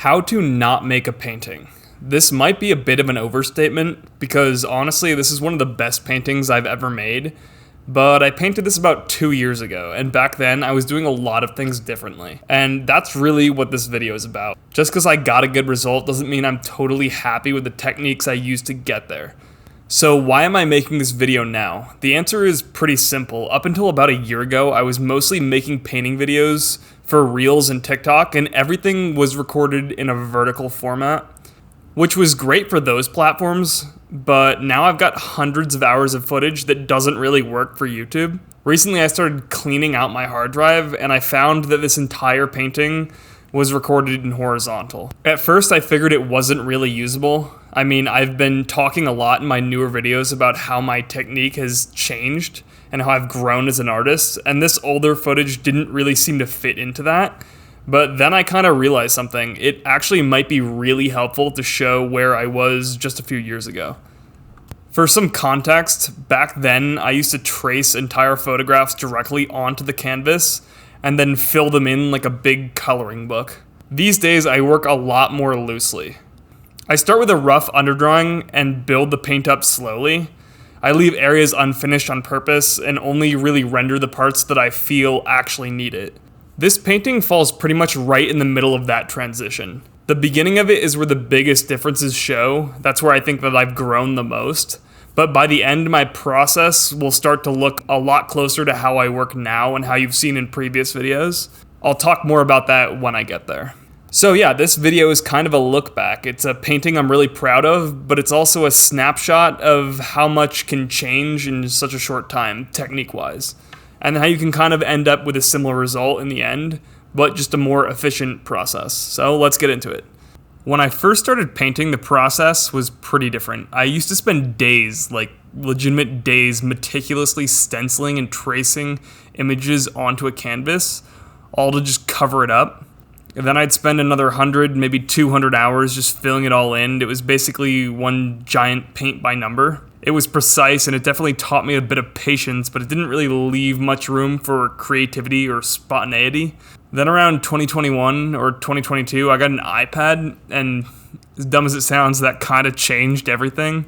How to not make a painting. This might be a bit of an overstatement because honestly, this is one of the best paintings I've ever made, but I painted this about 2 years ago, and back then I was doing a lot of things differently. And that's really what this video is about. Just because I got a good result doesn't mean I'm totally happy with the techniques I used to get there. So why am I making this video now? The answer is pretty simple. Up until about a year ago, I was mostly making painting videos for Reels and TikTok, and everything was recorded in a vertical format, which was great for those platforms, but now I've got hundreds of hours of footage that doesn't really work for YouTube. Recently, I started cleaning out my hard drive, and I found that this entire painting was recorded in horizontal. At first, I figured it wasn't really usable. I mean, I've been talking a lot in my newer videos about how my technique has changed and how I've grown as an artist, and this older footage didn't really seem to fit into that. But then I kind of realized something. It actually might be really helpful to show where I was just a few years ago. For some context, back then I used to trace entire photographs directly onto the canvas and then fill them in like a big coloring book. These days I work a lot more loosely. I start with a rough underdrawing and build the paint up slowly. I leave areas unfinished on purpose and only really render the parts that I feel actually need it. This painting falls pretty much right in the middle of that transition. The beginning of it is where the biggest differences show. That's where I think that I've grown the most. But by the end, my process will start to look a lot closer to how I work now and how you've seen in previous videos. I'll talk more about that when I get there. So yeah, this video is kind of a look back. It's a painting I'm really proud of, but it's also a snapshot of how much can change in such a short time, technique-wise, and how you can kind of end up with a similar result in the end, but just a more efficient process. So let's get into it. When I first started painting, the process was pretty different. I used to spend days, like legitimate days, meticulously stenciling and tracing images onto a canvas, all to just cover it up. And then I'd spend another 100, maybe 200 hours just filling it all in. It was basically one giant paint by number. It was precise and it definitely taught me a bit of patience, but it didn't really leave much room for creativity or spontaneity. Then around 2021 or 2022, I got an iPad, and as dumb as it sounds, that kind of changed everything.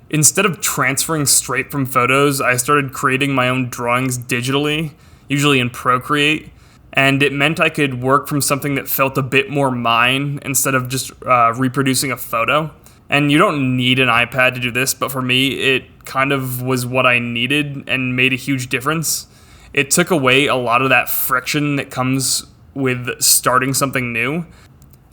Instead of transferring straight from photos, I started creating my own drawings digitally, usually in Procreate. And it meant I could work from something that felt a bit more mine instead of just reproducing a photo. And you don't need an iPad to do this, but for me, it kind of was what I needed and made a huge difference. It took away a lot of that friction that comes with starting something new.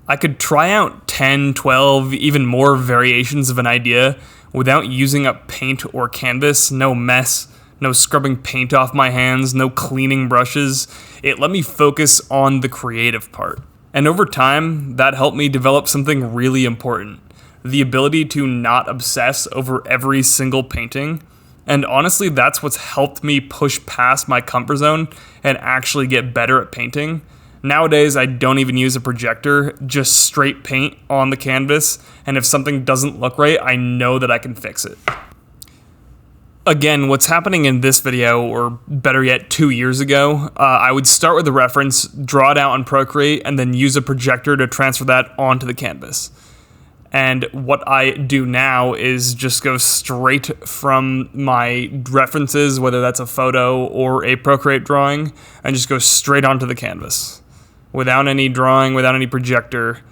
I could try out 10, 12, even more variations of an idea without using up paint or canvas. No mess. No scrubbing paint off my hands, no cleaning brushes. It let me focus on the creative part. And over time, that helped me develop something really important. The ability to not obsess over every single painting. And honestly, that's what's helped me push past my comfort zone and actually get better at painting. Nowadays, I don't even use a projector, just straight paint on the canvas. And if something doesn't look right, I know that I can fix it. Again, what's happening in this video, or better yet, 2 years ago, I would start with a reference, draw it out on Procreate, and then use a projector to transfer that onto the canvas. And what I do now is just go straight from my references, whether that's a photo or a Procreate drawing, and just go straight onto the canvas. Without any drawing, without any projector.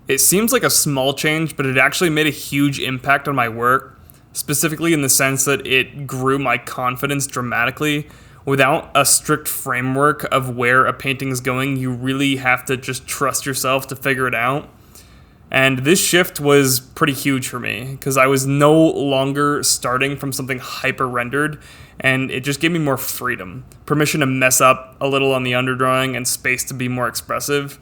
It seems like a small change, but it actually made a huge impact on my work. Specifically in the sense that it grew my confidence dramatically. Without a strict framework of where a painting is going, you really have to just trust yourself to figure it out. And this shift was pretty huge for me because I was no longer starting from something hyper-rendered, and it just gave me more freedom. Permission to mess up a little on the underdrawing and space to be more expressive.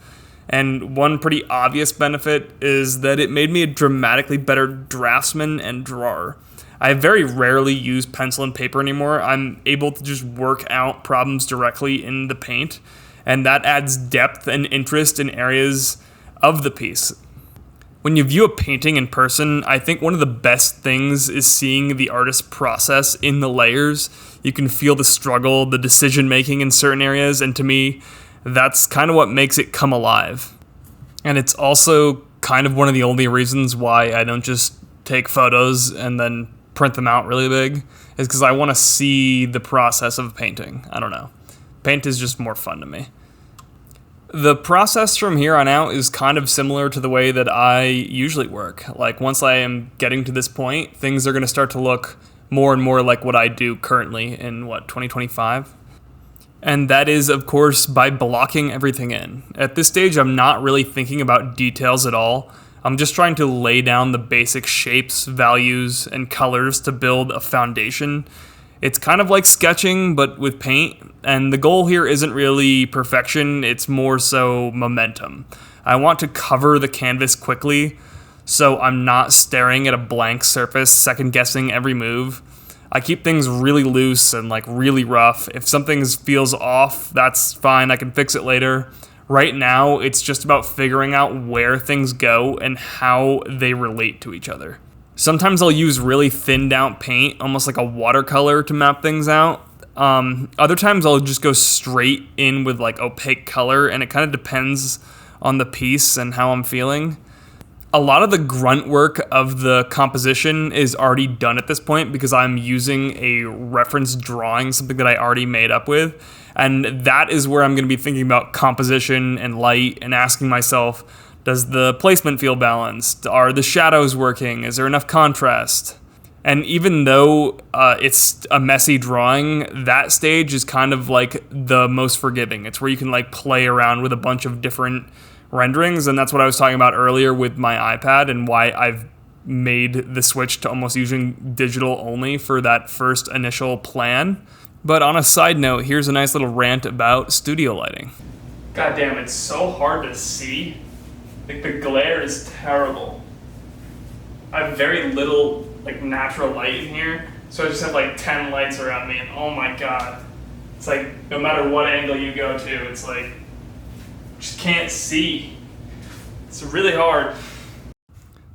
And one pretty obvious benefit is that it made me a dramatically better draftsman and drawer. I very rarely use pencil and paper anymore. I'm able to just work out problems directly in the paint, and that adds depth and interest in areas of the piece. When you view a painting in person, I think one of the best things is seeing the artist's process in the layers. You can feel the struggle, the decision making in certain areas, and to me, that's kind of what makes it come alive. And it's also kind of one of the only reasons why I don't just take photos and then print them out really big, is because I want to see the process of painting. I don't know. Paint is just more fun to me. The process from here on out is kind of similar to the way that I usually work. Like, once I am getting to this point, things are going to start to look more and more like what I do currently in, 2025? And that is, of course, by blocking everything in. At this stage, I'm not really thinking about details at all. I'm just trying to lay down the basic shapes, values, and colors to build a foundation. It's kind of like sketching, but with paint, and the goal here isn't really perfection, it's more so momentum. I want to cover the canvas quickly, so I'm not staring at a blank surface, second-guessing every move. I keep things really loose and really rough. If something feels off, that's fine, I can fix it later. Right now, it's just about figuring out where things go and how they relate to each other. Sometimes I'll use really thinned out paint, almost like a watercolor, to map things out. Other times I'll just go straight in with opaque color, and it kind of depends on the piece and how I'm feeling. A lot of the grunt work of the composition is already done at this point because I'm using a reference drawing, something that I already made up with. And that is where I'm going to be thinking about composition and light and asking myself, does the placement feel balanced? Are the shadows working? Is there enough contrast? And even though it's a messy drawing, that stage is kind of the most forgiving. It's where you can play around with a bunch of different renderings, and that's what I was talking about earlier with my iPad and why I've made the switch to almost using digital only for that first initial plan. But on a side note, here's a nice little rant about studio lighting. God damn, it's so hard to see. The glare is terrible. I have very little natural light in here, so I just have 10 lights around me, and oh my god. It's no matter what angle you go to, it's just can't see. It's really hard.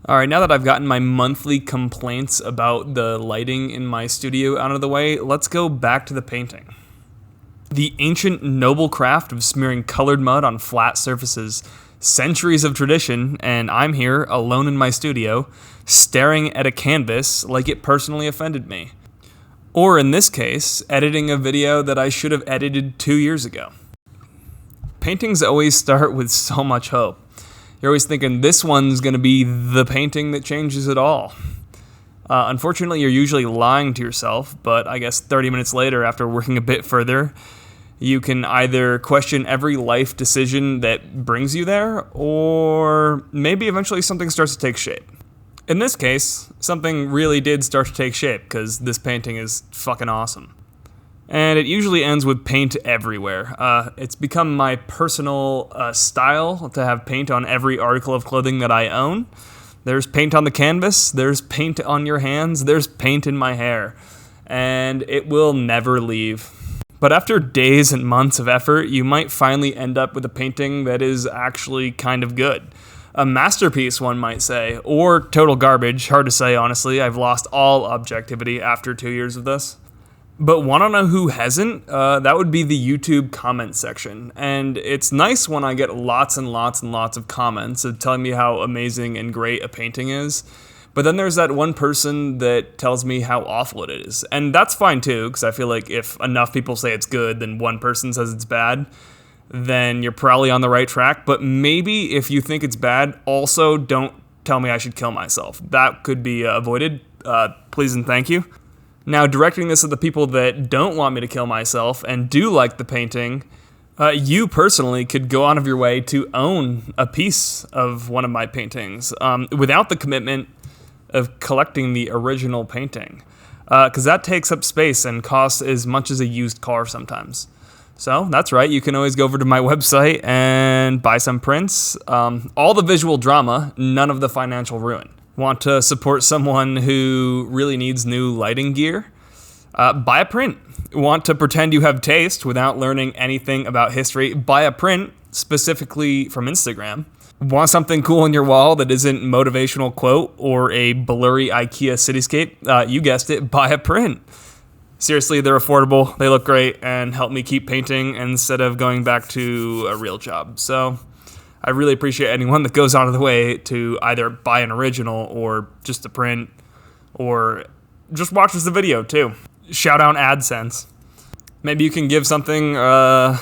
All right, now that I've gotten my monthly complaints about the lighting in my studio out of the way, let's go back to the painting. The ancient noble craft of smearing colored mud on flat surfaces. Centuries of tradition, and I'm here, alone in my studio, staring at a canvas like it personally offended me. Or in this case, editing a video that I should have edited 2 years ago. Paintings always start with so much hope. You're always thinking, this one's going to be the painting that changes it all. Unfortunately, you're usually lying to yourself, but I guess 30 minutes later, after working a bit further, you can either question every life decision that brings you there, or maybe eventually something starts to take shape. In this case, something really did start to take shape, because this painting is fucking awesome. And it usually ends with paint everywhere. It's become my personal style to have paint on every article of clothing that I own. There's paint on the canvas, there's paint on your hands, there's paint in my hair. And it will never leave. But after days and months of effort, you might finally end up with a painting that is actually kind of good. A masterpiece, one might say, or total garbage. Hard to say, honestly. I've lost all objectivity after 2 years of this. But want to know who hasn't? That would be the YouTube comment section. And it's nice when I get lots and lots and lots of comments of telling me how amazing and great a painting is. But then there's that one person that tells me how awful it is. And that's fine too, because I feel like if enough people say it's good, then one person says it's bad, then you're probably on the right track. But maybe if you think it's bad, also don't tell me I should kill myself. That could be avoided. Please and thank you. Now, directing this at the people that don't want me to kill myself and do like the painting, you personally could go out of your way to own a piece of one of my paintings without the commitment of collecting the original painting, because that takes up space and costs as much as a used car sometimes. So that's right, you can always go over to my website and buy some prints. All the visual drama, none of the financial ruin. Want to support someone who really needs new lighting gear? Buy a print. Want to pretend you have taste without learning anything about history? Buy a print, specifically from Instagram. Want something cool on your wall that isn't motivational quote or a blurry IKEA cityscape? You guessed it, buy a print. Seriously, they're affordable, they look great, and help me keep painting instead of going back to a real job. So I really appreciate anyone that goes out of the way to either buy an original or just a print or just watches the video too. Shout out AdSense. Maybe you can give something a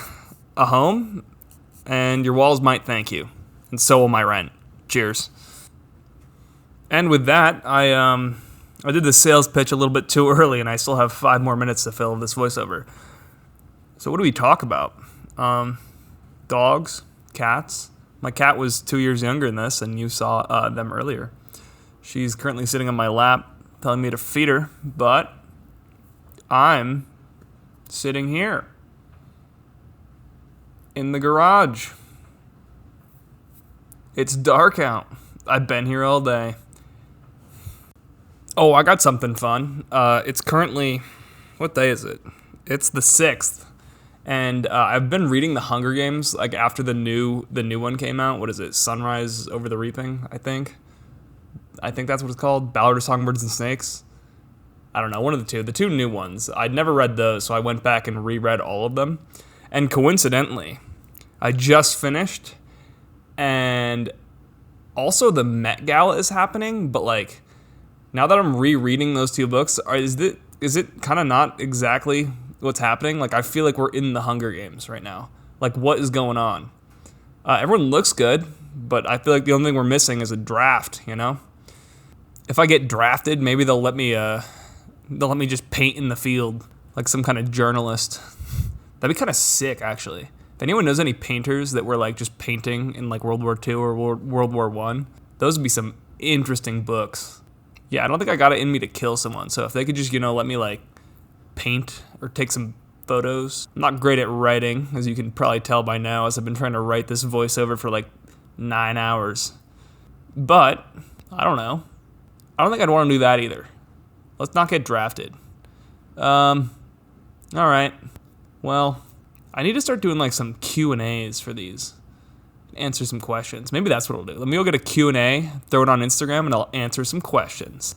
home and your walls might thank you. And so will my rent. Cheers. And with that, I did the sales pitch a little bit too early and I still have 5 more minutes to fill this voiceover. So what do we talk about? Dogs, cats. My cat was 2 years younger than this, and you saw them earlier. She's currently sitting on my lap, telling me to feed her, but I'm sitting here in the garage. It's dark out. I've been here all day. Oh, I got something fun. It's currently, what day is it? It's the 6th. And I've been reading The Hunger Games, like after the new one came out. What is it? Sunrise Over the Reaping, I think. I think that's what it's called. Ballad of Songbirds and Snakes. I don't know, one of the two. The 2 new ones. I'd never read those, so I went back and reread all of them. And coincidentally, I just finished. And also the Met Gala is happening, but like now that I'm rereading those 2 books, is it kind of not exactly what's happening? Like, I feel like we're in the Hunger Games right now. Like, what is going on? Everyone looks good, but I feel like the only thing we're missing is a draft, you know? If I get drafted, maybe they'll let me just paint in the field like some kind of journalist. That'd be kind of sick, actually. If anyone knows any painters that were like just painting in like World War II or World War I, those would be some interesting books. Yeah, I don't think I got it in me to kill someone, so if they could just, let me like paint or take some photos. I'm not great at writing, as you can probably tell by now, as I've been trying to write this voiceover for like 9 hours. But, I don't know. I don't think I'd want to do that either. Let's not get drafted. Alright. Well, I need to start doing like some Q&As for these. Answer some questions. Maybe that's what I'll do. Let me go get a Q&A, throw it on Instagram, and I'll answer some questions.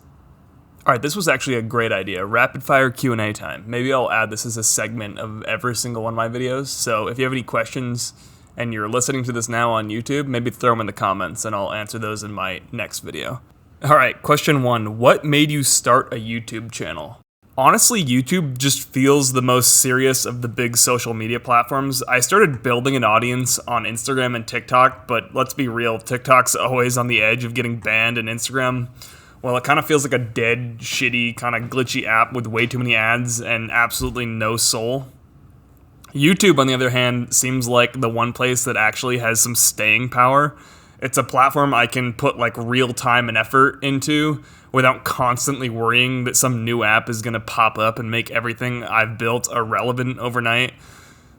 All right, this was actually a great idea. Rapid fire Q&A time. Maybe I'll add this as a segment of every single one of my videos. So if you have any questions and you're listening to this now on YouTube, maybe throw them in the comments and I'll answer those in my next video. All right, question 1. What made you start a YouTube channel? Honestly, YouTube just feels the most serious of the big social media platforms. I started building an audience on Instagram and TikTok, but let's be real, TikTok's always on the edge of getting banned, and Instagram, well, it kind of feels like a dead, shitty, kind of glitchy app with way too many ads and absolutely no soul. YouTube, on the other hand, seems like the one place that actually has some staying power. It's a platform I can put like real time and effort into without constantly worrying that some new app is going to pop up and make everything I've built irrelevant overnight.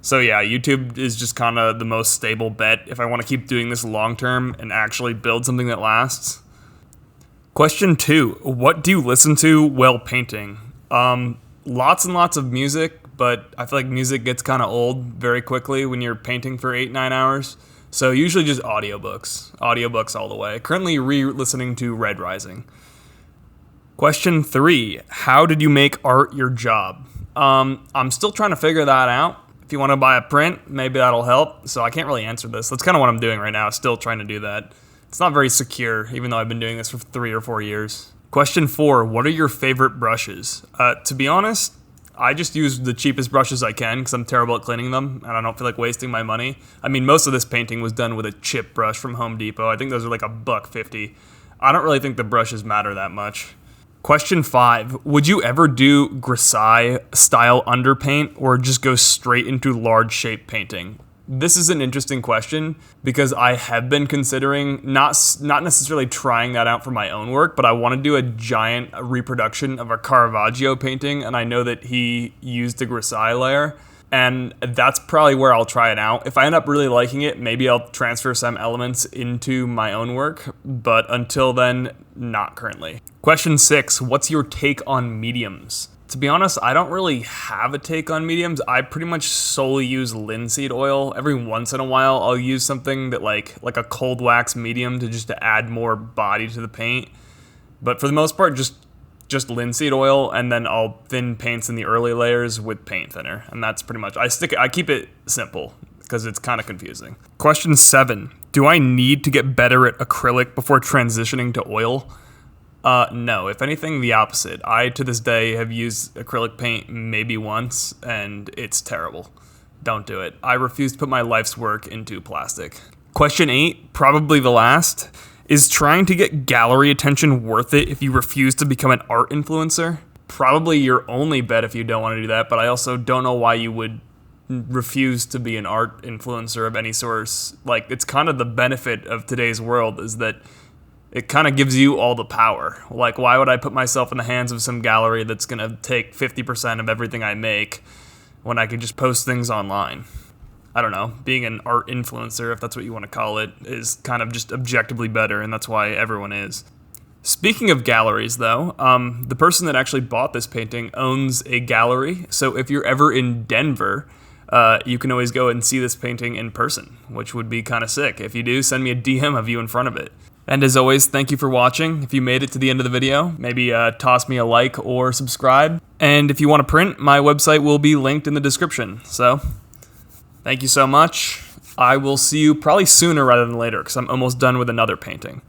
So yeah, YouTube is just kind of the most stable bet if I want to keep doing this long term and actually build something that lasts. Question 2. What do you listen to while painting? Lots and lots of music, but I feel like music gets kind of old very quickly when you're painting for 8-9 hours. So usually just audiobooks all the way. Currently re-listening to Red Rising. Question 3. How did you make art your job? I'm still trying to figure that out. If you want to buy a print, maybe that'll help. So I can't really answer this. That's kind of what I'm doing right now, still trying to do that. It's not very secure, even though I've been doing this for 3 or 4 years. Question 4, what are your favorite brushes? To be honest, I just use the cheapest brushes I can because I'm terrible at cleaning them, and I don't feel like wasting my money. I mean, most of this painting was done with a chip brush from Home Depot. I think those are like $1.50. I don't really think the brushes matter that much. Question 5, would you ever do grisaille style underpaint or just go straight into large shape painting? This is an interesting question because I have been considering not necessarily trying that out for my own work, but I want to do a giant reproduction of a Caravaggio painting, and I know that he used a grisaille layer, and that's probably where I'll try it out. If I end up really liking it, maybe I'll transfer some elements into my own work, but until then, not currently. Question 6, what's your take on mediums? To be honest, I don't really have a take on mediums. I pretty much solely use linseed oil. Every once in a while, I'll use something that like a cold wax medium to add more body to the paint. But for the most part, just linseed oil, and then I'll thin paints in the early layers with paint thinner. And that's pretty much, I keep it simple because it's kind of confusing. Question 7, Do I need to get better at acrylic before transitioning to oil? No, if anything, the opposite. I, to this day, have used acrylic paint maybe once, and it's terrible. Don't do it. I refuse to put my life's work into plastic. Question 8, probably the last. Is trying to get gallery attention worth it if you refuse to become an art influencer? Probably your only bet if you don't want to do that, but I also don't know why you would refuse to be an art influencer of any source. Like, it's kind of the benefit of today's world is that it kind of gives you all the power. Like, why would I put myself in the hands of some gallery that's going to take 50% of everything I make when I could just post things online? I don't know. Being an art influencer, if that's what you want to call it, is kind of just objectively better, and that's why everyone is. Speaking of galleries, though, the person that actually bought this painting owns a gallery, so if you're ever in Denver, you can always go and see this painting in person, which would be kind of sick. If you do, send me a DM of you in front of it. And as always, thank you for watching. If you made it to the end of the video, maybe toss me a like or subscribe. And if you want to print, my website will be linked in the description. So, thank you so much. I will see you probably sooner rather than later, because I'm almost done with another painting.